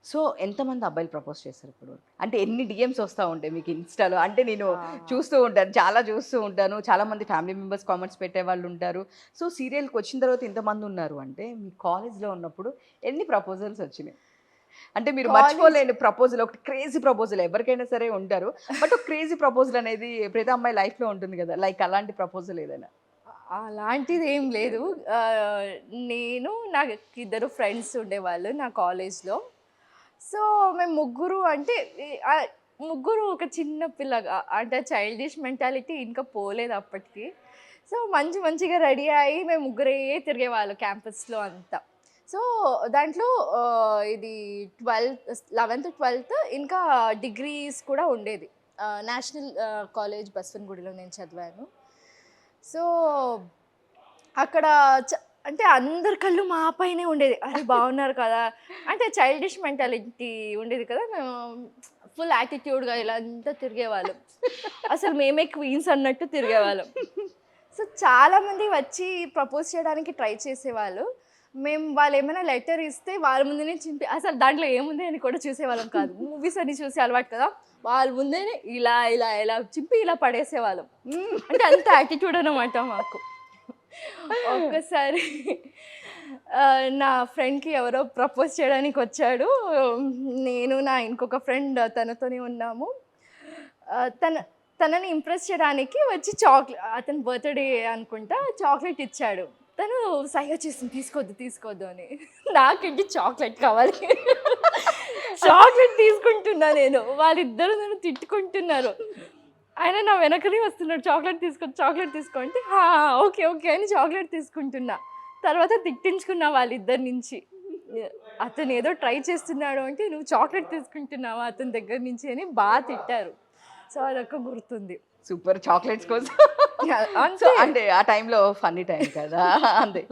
So ఎంతమంది అబ్బాయిలు propose చేశారు ఇప్పుడు? అంటే ఎన్ని డీఎమ్స్ వస్తా ఉంటాయి మీకు ఇన్‌స్టాలో? అంటే నేను ఆ! చూస్తూ ఉంటాను. చాలా చూస్తూ ఉంటాను. చాలామంది ఫ్యామిలీ మెంబర్స్ కామెంట్స్ పెట్టేవాళ్ళు ఉంటారు. సో సీరియల్‌కొచ్చిన తర్వాత ఇంతమంది ఉన్నారు అంటే మీ కాలేజ్‌లో ఉన్నప్పుడు ఎన్ని ప్రపోజల్స్ వచ్చినాయి? అంటే మీరు కాలేజ్ మర్చిపోలేని ప్రపోజల్ ఒకటి క్రేజీ ప్రపోజల్ ఎవరికైనా సరే ఉంటారు. బట్ ఒక క్రేజీ ప్రపోజల్ అనేది ప్రతి అమ్మాయి లైఫ్‌లో ఉంటుంది గదా! లైక్ అలాంటి ప్రపోజల్ ఏదైనా? అలాంటిదేం లేదు. ఆహ్, నేను నాకు ఇద్దరు ఫ్రెండ్స్ ఉండేవాళ్ళు నా కాలేజ్‌లో. సో, మేము ముగ్గురు అంటే ముగ్గురు ఒక చిన్న పిల్లగా అంటే చైల్డిష్ మెంటాలిటీ ఇంకా పోలేదు అప్పటికి. సో, మంచిగా రెడీ అయ్యి మేము ముగ్గురే తిరిగేవాళ్ళం క్యాంపస్‌లో అంతా. సో, దాంట్లో ఇది 11థ్, 12థ్ ఇంకా డిగ్రీస్ కూడా ఉండేది. నేషనల్ కాలేజ్ బస్వన్‌గుడిలో నేను చదివాను. సో, అక్కడ చ అంటే అందరి కళ్ళు మా పైనే ఉండేది. అరే! బాగున్నారు కదా! అంటే చైల్డిష్ మెంటాలిటీ ఉండేది కదా! మేము ఫుల్ యాటిట్యూడ్‌గా ఇలా అంతా తిరిగేవాళ్ళం. అసలు మేమే క్వీన్స్ అన్నట్టు తిరిగేవాళ్ళం. సో, చాలామంది వచ్చి ప్రపోజ్ చేయడానికి ట్రై చేసేవాళ్ళు. మేము వాళ్ళేమైనా లెటర్ ఇస్తే వాళ్ళ ముందునే చింపి అసలు దాంట్లో ఏముంది అని కూడా చూసేవాళ్ళం కాదు. మూవీస్ అన్ని చూసి అలవాటు కదా! వాళ్ళ ముందేనే ఇలా చింపి ఇలా పడేసేవాళ్ళం. అంటే అంత యాటిట్యూడ్ అన్నమాట మాకు. ఒక్కసారి నా ఫ్రెండ్‌కి ఎవరో ప్రపోజ్ చేయడానికొచ్చాడు. నేను నా ఇంకొక ఫ్రెండ్ తనతోనే ఉన్నాము. తనని ఇంప్రెస్ చేయడానికి వచ్చి అతని బర్త్‌డే అనుకుంటా చాక్లెట్ ఇచ్చాడు. తను సైగ చేసింది తీసుకోవద్దు అని. నాకేంటి చాక్లెట్ కావాలి. చాక్లెట్ తీసుకుంటున్నా నేను. వాళ్ళిద్దరూ నన్ను తిట్టుకుంటున్నారు. ఆయన నా వెనకనే వస్తున్నాడు. చాక్లెట్ తీసుకో అంటే, ఓకే అని చాక్లెట్ తీసుకుంటున్నా. తర్వాత తిట్టించుకున్నా వాళ్ళిద్దరి నుంచి. అతనేదో ట్రై చేస్తున్నాడు అంటే, "నువ్వు చాక్లెట్ తీసుకుంటున్నావా అతని దగ్గర నుంచి" అని తిట్టారు. సో, అదొక గుర్తుంది. సూపర్ చాక్లెట్స్ కోసం. సో అంతే. అంటే ఆ టైంలో ఫన్నీ టైం కదా! అంతే.